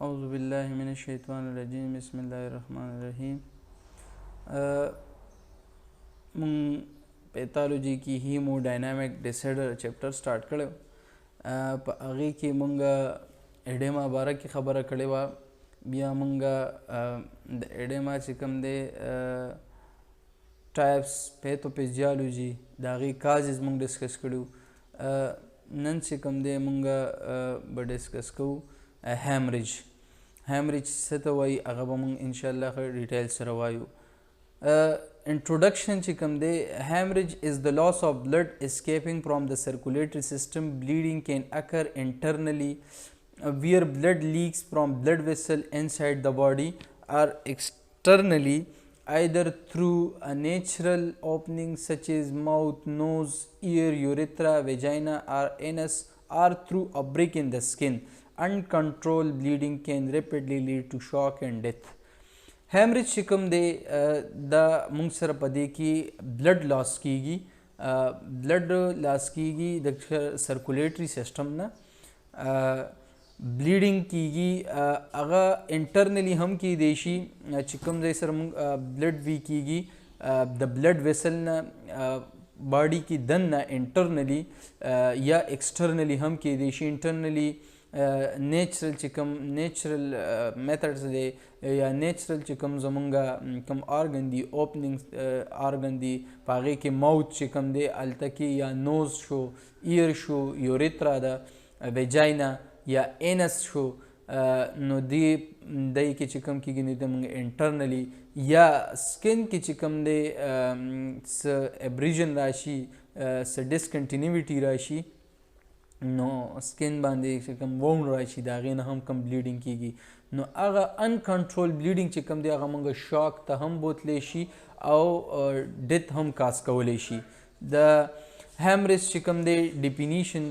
औज़ुबिल्लाहि मिनश्शैतानिर्रजीम बिस्मिल्लाहिर्रहमानिर्रहीम। मूं पैथोलॉजी की हीमोडायनामिक डिसऑर्डर चैप्टर स्टार्ट करो। په هغې کې مونږ ایډیما باره کې خبره کړې وه. بیا مونږ د ایډیما چې کوم دی ټایپس پیتوفیزیالوجي د هغې کازز مونږ ډسکس کړي. نن چې کوم دی مونږ به ډسکس کوو هیمریج. هیمریج څه ته وایي هغه به مونږ انشاءالله ښه ډیټیل سره وایو. Introduction چې کوم دی hemorrhage is the loss of blood escaping from the circulatory system. Bleeding can occur internally where blood leaks from blood vessel inside the body or externally either through a natural opening such as mouth, nose, ear, urethra, vagina or anus or through a break in the skin. Uncontrolled bleeding can rapidly lead to shock and death. هیمریج چې کوم دی دا مونږ سره په دې کې بلډ لاس کیږي. بلډ لاس کیږي د سرکولیټري سیسټم نه. بلیډینګ کیږي هغه انټرنلی هم کیدی شي چې کوم ځای سره مونږ بلډ وی کیږي د بلډ ویسل نه باډي کې دننه انټرنلی یا ایکسټرنلی هم کیدی شي. انټرنلی نیچرل چې کوم نیچرل میتھډز دی یا نیچرل چې کوم زمونږ کوم آرګن دی اوپننګ آرګن دی په هغې کې ماوت چې کوم دی هلته کې یا نوز شو، ایر شو، یوریترا ده، ویجاینا یا اینس شو. نو دی کې چې کوم کېږي نو د مونږ انټرنلی یا سکن کې چې کوم دی څه ابریژن راشي، څه ډسکنټینیویټي راشي، نو سکن باندې چې کوم وونډ راشي د هغې نه هم کم بلیډینګ کیږي. نو هغه انکنټرول بلیډینګ چې کوم دی هغه موږ شاک ته هم بوتلی شي او ډیت هم کاز کولی شي. د هیمریج چې کوم دی ډیفینیشن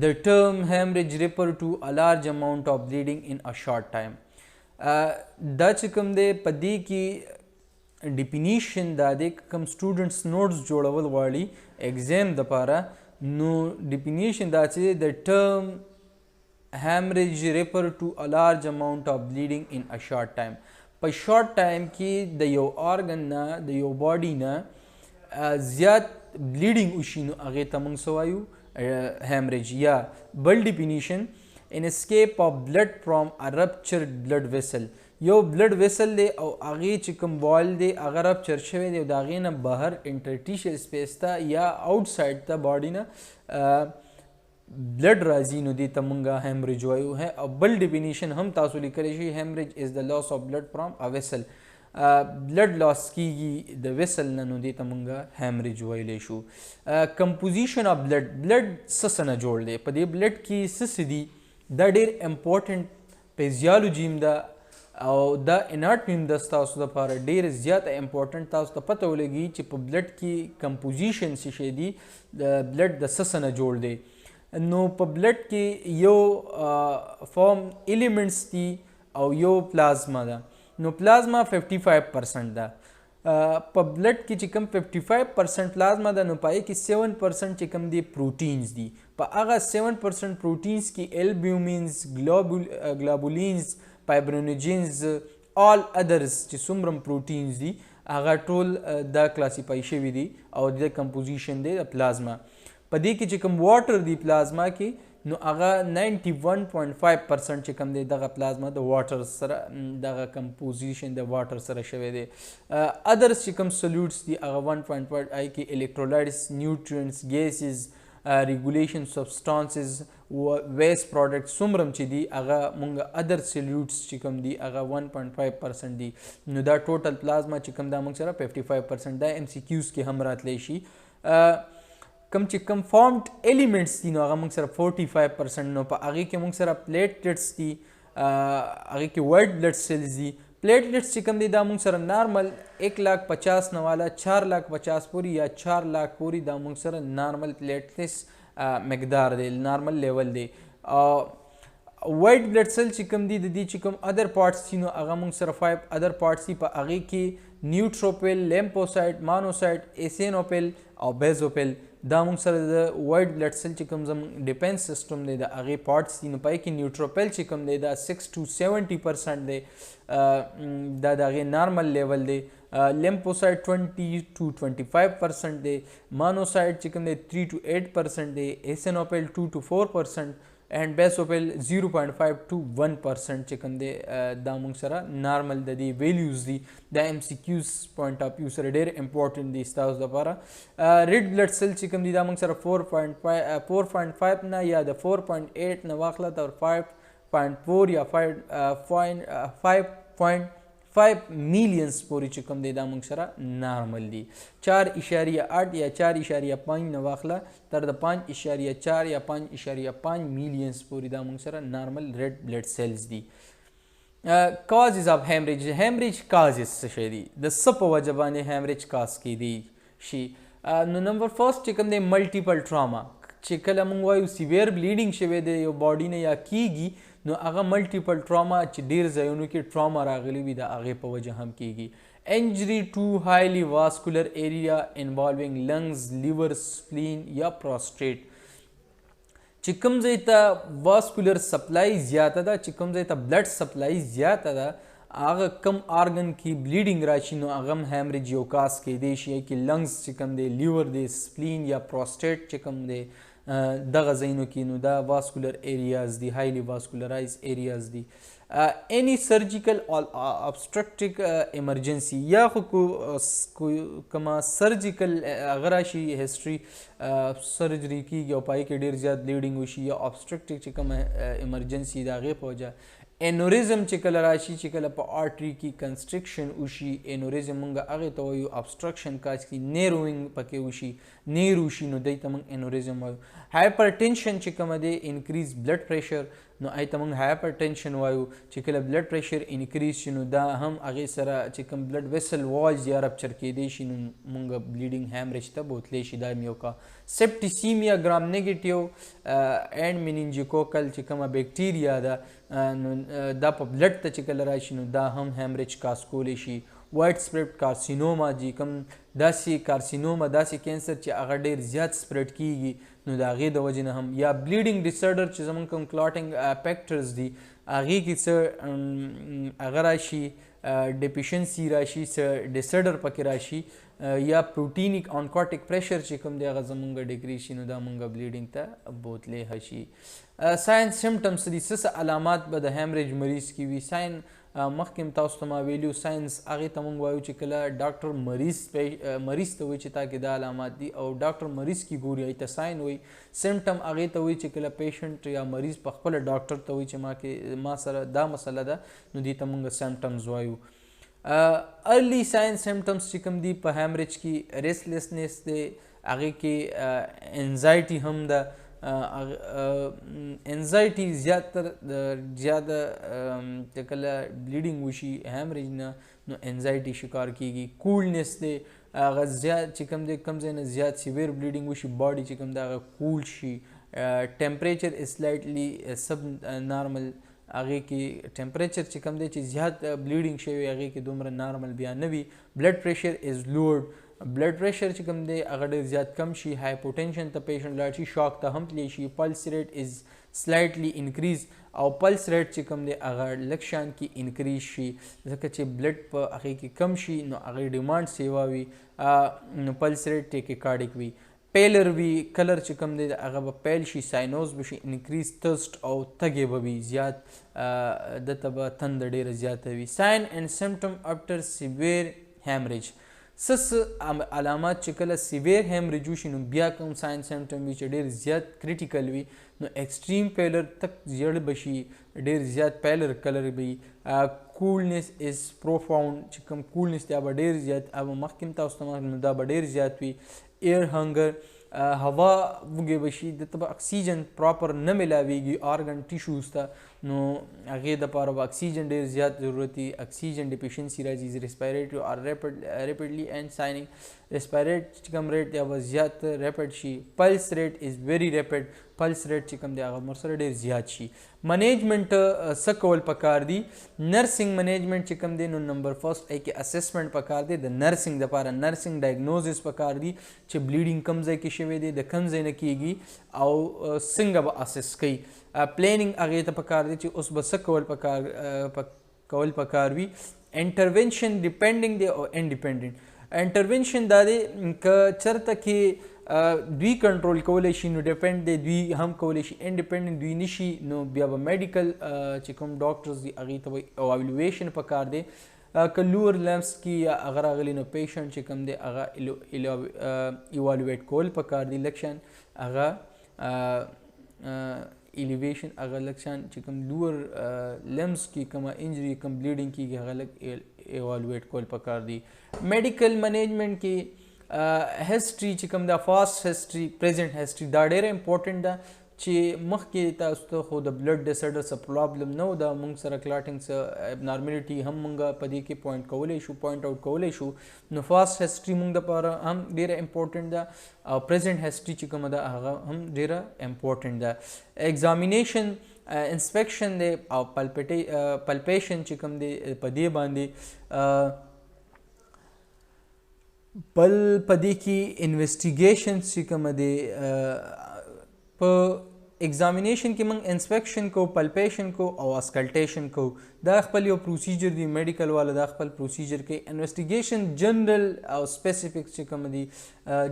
د ټرم هیمریج ریفر ټو ا لارج اماؤنٹ آف بلیډینګ ان ا شارټ ټایم. دا چې کوم دی په دې کې ډیفینیشن دا دی کوم سټوډنټس نوټس جوړول غواړي ایگزام دپاره نو ډیفینیشن دا چې د ټرم hemorrhage refer to a large amount of bleeding in a short time. په شارټ ټایم کې د یو آرګن نه د یو باډي نه زیات بلیډینګ وشي نو هغې ته موږ څه وایو هیمریج. یا بل ډیفینیشن ان اسکیپ آف بلډ فرام ا رپچرډ بلډ ویسل. یو بلډ ویسل دی او هغې چې کوم وال دی هغه رپچر شوی دی او د هغې نه بهر انټرټیشل سپیس ته یا آوټ سایډ ته باډي نه بلډ راځي نو دې ته مونږ هیمریج وایو. او بل ډیفینیشن هم تاسو لیکلی شي هیمریج از د لاس آف بلډ فرام ا ویسل. بلډ لاس کیږي د ویسل نه نو دې ته مونږ هیمریج ویلی شو. کمپوزیشن آف بلډ. بلډ څه څه نه جوړ دی؟ په دې بلډ کې څه څه دي دا ډېر امپورټنټ فیزیالوجي هم ده او دا اناټمي هم ده ستاسو دپاره ډېر زیاته امپورټنټ. تاسو ته پته ولګي چې په بلډ کې کمپوزیشن څه شی دي، د بلډ د څه څه نه جوړ دی. نو په بلډ کې یو فارم ایلیمنټس دي او یو پلازما ده. نو پلازما 55% ده. په بلډ کې چې کوم 55% پلازما ده نو په هغې کې 7% چې کوم دي پروټینز دي. په هغه 7% پروټینز کې البیومینز، ګلابولینز، فایبرینوجینز، آل ادرز چې څومره پروټینز دي هغه ټول دا کلاسیفای شوي دي او د کمپوزیشن دی د پلازما. په دې کې چې کوم واټر دی پلازما کې نو هغه 91.5% چې کوم دی دغه پلازما د واټر سره دغه کمپوزیشن د واټر سره شوی دی. ادرس چې کوم سلیوټس دي هغه 1.5 آی کې الکترولایټس، نیوټرینټس، ګیسز، ریګولیشن سبسټانسز، ویسٹ پروډکټ څومره چې دي هغه مونږ ادر سلیوټس چې کوم دي هغه 1.5% دي. نو دا ټوټل پلازما چې کوم دا مونږ سره 55% دا ام سی کیوز کې هم راتلی شي. کم چې کم فارمډ ایلیمنټس دي نو هغه موږ سره 45%. نو په هغې کې موږ سره پلیټلیټس دي، هغې کې وایټ بلډ سیلز دي. پلیټلیټس چې کوم دي دا موږ سره نارمل 150,000 نه والا 450,000 پورې یا 400,000 پورې دا موږ سره نارمل پلیټلیټس مقدار دی، نارمل لیول دی. وایټ بلډ سیل چې کوم دي د دې چې کوم ادر پارټس دي نو هغه موږ سره 5 ادر پارټس دي. په هغې کې نیوټروپل، لیمفوسایټ، مانوسایټ، ایسینوپل او بیزوپل دا موږ سره د وایټ بلډ سیل چې کوم زموږ ډیفینس سیسټم دی د هغې پارټس دي نو پای کې نیوټروپیل چې کوم دی دا 6 to 70% دی دا د هغې نارمل لیول دی لیمفوسایټ 20 to 25% دی مانوسایټ چې کوم دی 3 to 8% دی ایسینوفیل 2 to 4% and basopil 0.5 to 1% چې کوم دی دا موږ سره نارمل د دې ویلیوز دي د MCQs پوینټ اف ویو سره ډېر امپورټنټ دي ستاسو لپاره ریډ بلډ سیل چې کوم دي دا موږ سره 4.5 نه یا د 4.8 نه واخله تر 5.4 یا 5.5 میلیونز پورې چې کوم دی دا موږ سره نارمل دي 4.8 یا 4.5 نه واخله تر د 5.4 یا 5.5 میلیونز پورې دا موږ سره نارمل ریډ بلډ سیلز دي کازز اف هیمریج کازز څه شی دي د څه په وجه باندې هیمریج کاز کیدی شي نو نمبر فرست چې کوم دی ملټیپل ټراما چې کله موږ وایو سیویر بلیډینګ شوی دی یو باډي نه یا کیږي نو هغه ملټیپل ټراما چې ډیر ځایونو کې ټراما راغلی وي د هغې په وجه هم کیږي انجری ټو هایلی واسکولر ایریا انوالوینګ لنګز لیور سپلین یا پروسټیټ چې کوم ځای ته واسکولر سپلای زیاته ده چې کوم ځای ته بلډ سپلای زیاته ده هغه کم آرګن کې بلیډینګ راشي نو هغه هم هیمریج یو کاز کیدی شي چې لنګز چې کوم دی لیور دی سپلین یا پروسټیټ چې کوم دی دغه ځایونو کې نو دا واسکولر ایریاز دي هایلی واسکولرایز ایریاز دي any surgical or obstetric emergency یا خو کومه سرجیکل اگر راشي هسټري سرجري کیږي او پای کې ډیر زیات بلیډینګ وشي یا obstetric چې کومه ایمرجنسي د هغې په وجه انوریزم چې کله راشي چې کله په آرټري کې کنسټرکشن وشي انوریزم موږ هغې ته وایو ابسټرکشن کاز کې نیروینګ پکې وشي نیر وشي نو دی ته موږ انوریزم وایو هایپرټینشن چې کومه دی انکریز بلډ پریشر نو آی ته موږ هایپرټینشن وایو چې کله بلډ پریشر انکریز شي نو دا هم هغې سره چې کوم بلډ ویسل والز یا رپچر کیدی شي نو موږ بلیډینګ هیمریج ته بوتلی شي دا یو کا سپټیسیمیا ګرام نیګیټیو اینډ مینینجیکوکل چې کومه بیکټیریا ده نو دا په بلډ ته چې کله راشي نو دا هم هیمریج کاز کولی شي وایټ سپریډ کارسینوما چې کوم داسې کارسینوما داسې کینسر چې هغه ډیر زیات سپریډ کیږي نو د هغې د وجې نه هم یا بلیډینګ ډسارډر چې زموږ کوم کلاټینګ فیکټرز دي هغې کې څه هغه راشي ډیفیشنسي راشي څه ډسارډر پکې راشي یا پروټینیک آنکوټیک پریشر چې کوم دی هغه زموږ ډیکریز شي نو دا موږ بلیډینګ ته بوتلی شي ساین سمټمس دي څه علامات به د هیمریج مریض کې وي ساین مخکې تاسو ته ما ویلو ساینس هغې ته موږ وایو چې کله ډاکټر مریض ته وایي چې تا کې دا علامات دي او ډاکټر مریض کې ګوري هغې ته ساین وایي سمټم هغې ته وایي چې کله پیشنټ یا مریض په خپله ډاکټر ته وایي چې ما سره دا مسله ده نو دې ته موږ سمټمز وایو ارلی ساین سمټمز چې کوم دي په هیمریج کې ریسلیسنس دی هغې کې انزایټي هم ده انزایټي زیاتره زیاده چې کله بلیډینګ وشي هیمریج نه نو انزایټي شکار کیږي کولنس دی هغه زیات چې کوم دی کوم ځای نه زیات سیویر بلیډینګ وشي باډي چې کوم دی هغه کول شي ټمپریچر از سلایټلی سب نارمل هغې کې ټمپریچر چې کوم دی چې زیات بلیډینګ شوی هغې کې دومره نارمل بیا نه وي بلډ پریشر از لوډ بلډ پریشر چې کوم دی هغه ډېر زیات کم شي هایپوټینشن ته پیشنټ لاړ شي شاک ته هم تللی شي پلس ریټ از سلایټلی انکریز او پلس ریټ چې کوم دی هغه لږ شان کې انکریز شي ځکه چې بلډ په هغې کې کم شي نو هغې ډیمانډ سیوا وي نو پلس ریټ ټیکیکارډیک وي پیلر وي کلر چې کوم دی هغه به پیل شي ساینوز به شي انکریز ترسټ او تږې به وي زیات دته به تنده ډېره زیاته وي ساین اینډ سمټم افټر سیویر هیمریج علامات چې کله سیویر هیمریج وشي نو بیا کوم ساین سمټم وي چې ډېر زیات کریټیکل وي نو ایکسټریم پیلر تک زیړ به شي ډېر زیات پیلر کلر وي کولنس از پروفاونډ چې کوم کولنس دی به ډېر زیات अब مخکې تاسو ته نو دا به ډېر زیات وي ایر هنګر هوا وږې به شي دته به اکسیجن پراپر نه میلاویږي آرګن ټیشوز ته نو هغې دپاره به اکسیجن ډېر زیات ضرورت وي اکسیجن ډیفیشنسي راځي ریسپیریټري آر ریپډلی اینڈ سایننګ ریسپیریټ چې کوم ریټ دی به زیات ریپډ شي پلس ریټ از ویری ریپډ پلس ریټ چې کوم دی هغه ورسره ډېر زیات شي منیجمنټ څه کول پکار دي نرسنګ منیجمنټ چې کوم دی نو نمبر فرست ای کې اسسمنټ پکار دی د نرسنګ دپاره نرسنګ ډایګنوزس پکار دي چې بلیډینګ کوم ځای کې شوی دی د کوم ځای نه کیږي او څنګه به اسس کوي پلانینګ هغې ته پکار دی چې اوس به څه کول پکار وي انټرونشن ډیپینډینګ دی او انډیپینډنټ انټرونشن دا دی که چېرته کې دوی کنټرول کولی شي نو ډیپینډ دی دوی هم کولی شي انډیپینډنټ دوی نشي نو بیا به میډیکل چې کوم ډاکټرز دي هغې ته به اوالویشن پکار دی که لور لمس کې یا هغه راغلی نو پیشنټ چې کوم دی هغه ایوالویټ کول پکار دی لکشن هغه ایلیویشن هغه لکشن چې کوم لور لمس کې کومه انجری کوم بلیډینګ کېږي هغه لږ ایوالویټ کول پکار دی میډیکل منیجمنټ کې هسټري چې کوم دا فاست هسټري پریزنټ هسټري دا ډېره امپورټنټ ده چې مخکې تاسو ته خو د بلډ ډسارډر څه پرابلم نه و دا موږ سره کلاټینګ څه ابنارملټي هم موږ په دې کې پوینټ کولی شو پوینټ آوټ کولی شو نو فاست هسټري موږ دپاره هم ډېره امپورټنټ ده او پریزنټ هسټري چې کومه ده هغه هم ډېره امپورټنټ ده ایگزامینیشن انسپیکشن دی او پلپیشن چې کوم دی په دې باندې بل په دې کې انویسټیګیشن چې کومه دی په ایگزامینیشن کې موږ انسپیکشن کو پلپیشن کو او اسکلټیشن کو دا خپل یو پروسیجر دی میډیکل والا دا خپل پروسیجر کوي انویسټیګیشن جنرل او سپیسیفک چې کوم دی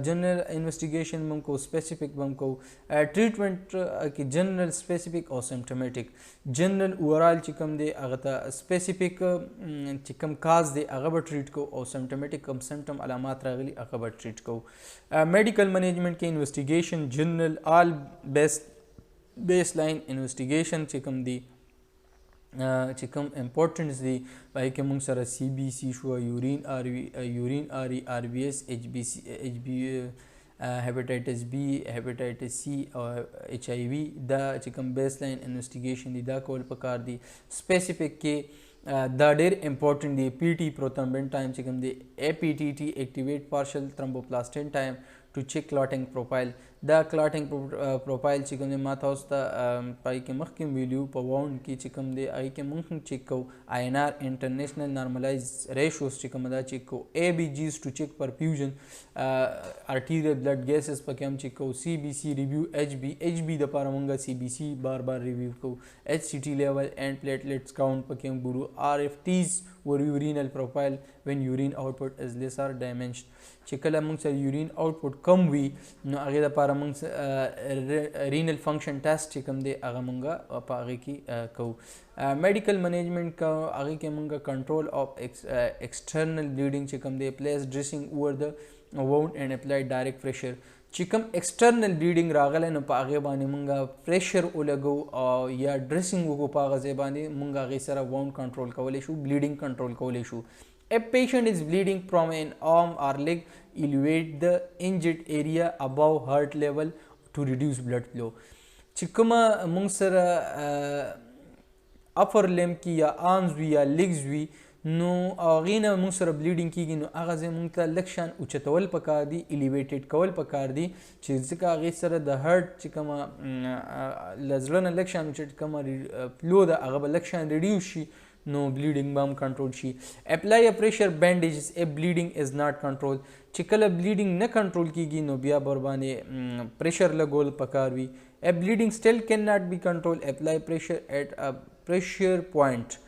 جنرل انویسټیګیشن موږ کو سپیسیفک موږ کو ټریټمنټ کې جنرل سپیسیفک او سمپټومیټک جنرل اورال چې کوم دی هغه ته سپیسیفک چې کوم کاز دی هغه به ټریټ کو او سمپټومیټک کوم سمپټم علامات راغلي هغه به ټریټ کو میډیکل منیجمنټ کې انویسټیګیشن جنرل آل بیس لاین انویسټیګیشن چې کوم دی چې کوم امپورټنټس دی پای کې موږ سره سی بی سی شو یورین آر بی ایس ایچ بی هیپاټایټس بی هیپاټایټس سی او ایچ آی وي دا چې کوم بیس لاین انویسټیګیشن دی دا کول پکار دی سپیسیفک کې دا ډېر امپورټنټ دی پی ټي پروتھرومبین ټایم چې کوم دی اے پی ټي ټي ایکټیویټ پارشل تھرومبوپلاسټین ټایم ټو چیک کلاټینګ پروفایل دا کلاټینګ پروفایل چې کوم دی ما تاسو ته پای کې مخکې ویلیو په واوند کې چې کوم دی هغې کې موږ هم چیک کوو آی این آر انټرنیشنل نارملایز ریشوز چې کومه دا چیک کوو اے بی جیز ټو چیک پرفیوژن ارټیریل بلډ ګیسز پکې هم چیک کوو سی بی سی ریویو ایچ بی دپاره موږ سی بی سی بار بار ریویو کوو ایچ سی ټي لیول اینڈ پلیټلیټس کاؤنټ پکې هم ګورو آر ایف ټیز ور یورینل پروفایل وین یورین آوټپوټ از لیس آر ډایمنشن چې کله موږ سره یورین آوټپوټ کم وي نو هغې دپاره موږ رینل فنکشن ټیسټ چې کوم دی هغه موږ په هغې کې کوو میډیکل منیجمنټ کا هغې کې موږ کنټرول اف ایکسټرنل بلیډینګ چې کوم دی پلیس ډریسنګ اوور د وونډ اینډ اپلای ډایرکټ پریشر چې کوم ایکسټرنل بلیډینګ راغلی نو په هغې باندې موږ پریشر ولګو او یا ډریسنګ وکړو په هغه ځای باندې موږ هغې سره وونډ کنټرول کولی شو بلیډینګ کنټرول کولی شو A patient is bleeding from an arm or leg, elevate the injured area above heart level to reduce blood flow. چې کومه موږ سره اپر لم کې یا آرمز وي یا لیګز وي نو هغې نه موږ سره بلیډینګ کېږي نو هغه ځای موږ ته لږ شان اوچتول پکار دي ایلیویټډ کول پکار دي چې ځکه هغې سره د هارټ چې کومه له زړه نه لږ شان اوچت کومه فلو ده هغه به لږ شان ریډیوس شي نو بلیډینګ به هم کنټرول شي اپلای پریشر بینډیجز ای بلیډینګ از ناٹ کنټرول چې کله بلیډینګ نه کنټرول کیږي نو بیا بر باندې پریشر لګول پکار وي ای بلیډینګ سټیل کین ناٹ بی کنټرول اپلای پریشر ایٹ ا پریشر پوینټ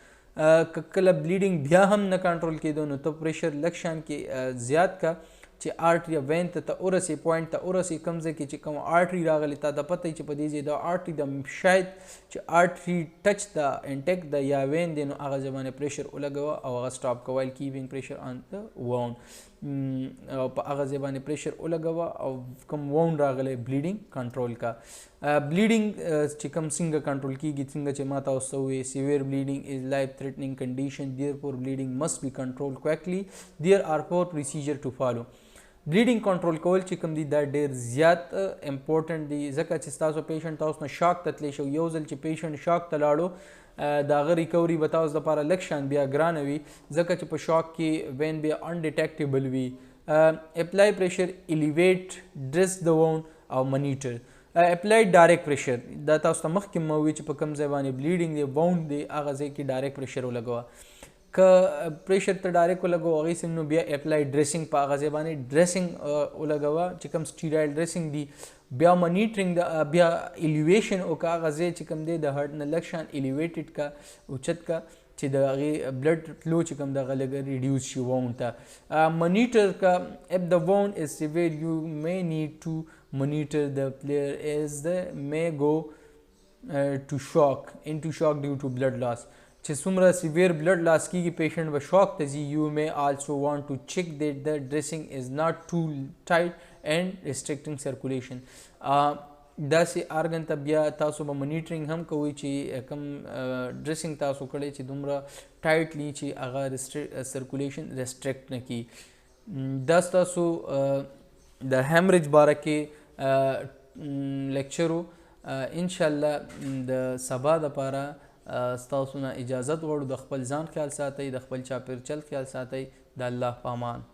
کله بلیډینګ بیا هم نه کنټرول کېدو نو ته پریشر لږ شان کې زیات کا چې آرټري یا وین ته ورسې پوینټ ته ورسې کوم ځای کې چې کوم آرټري راغلی تا د پته چې په دې ځای د آرټري د شاید چې آرټري ټچ د انټیک د یا وین دی نو هغه ځای باندې پریشر ولګوه او هغه سټاپ کوه وایل کیپینګ پریشر آن د وونډ او په هغه ځای باندې پریشر ولګوه او کوم وونډ راغلی بلیډینګ کنټرول کا بلیډینګ چې کوم څنګه کنټرول کیږي څنګه چې ما تاسو ته وویل سیویر بلیډینګ از لایف تھریټنینګ کنډیشن دیئر فور بلیډینګ مسټ بی کنټرول کویکلی دیئر آر 4 پروسیجر ټو فالو بلیډینګ کنټرول کول چې کوم دي دا ډیر زیات امپورټنټ دي ځکه چې تاسو پیشنټ تاسو نه شاک ته تلی شو یو ځل چې پیشنټ شاک ته لاړو د هغه ریکوري به تاسو دپاره لږ شان بیا ګرانه وي ځکه چې په شاک کې وین بیا انډیټیکټیبل وي. اپلای پریشر الیویټ ډرس د وونډ او منیټر. اپلای ډایرکټ پریشر دا تاسو ته مخکې مو وی چې په کوم ځای باندې بلیډینګ دی وونډ دی هغه ځای کې ډایرکټ پریشر ولګوه. که پریشر ته ډایرکټ ولګوه هغې سم نو بیا اپلای ډریسنګ په هغه ځای باندې ډریسنګ ولګوه چې کوم سټیرایډ ډریسنګ دی. بیا منیټرنګ بیا الیویشن وکړه هغه ځای چې کوم دی د هارټ نه لږ شان الیویټډ کا اوچت کا چې د هغې بلډ فلو چې کوم دغه لږ ریډیوس شي وونډ ته. منیټر کا اف د وونډ از سیویر یو می نیډ ټو monitor the player as the may go to shock into shock due to blood loss. چې څومره سیویر بلډ لاس کیږي پیشنټ به شاک ته ځي. یو may also want to check that the dressing is not too tight and restricting circulation. داسې ارګن ته بیا تاسو به منیټرینګ هم کوئ چې کوم ډریسنګ تاسو کړی چې دومره ټایټلی چې هغه سرکولیشن ریسټریکټ نه کړي. دا ستاسو د هیمریج باره کې لیکچر و. انشاءالله د سبا دپاره ستاسو نه اجازت غواړو. د خپل ځان خیال ساتئ، د خپل چاپېرچل خیال ساتئ. د الله په امان.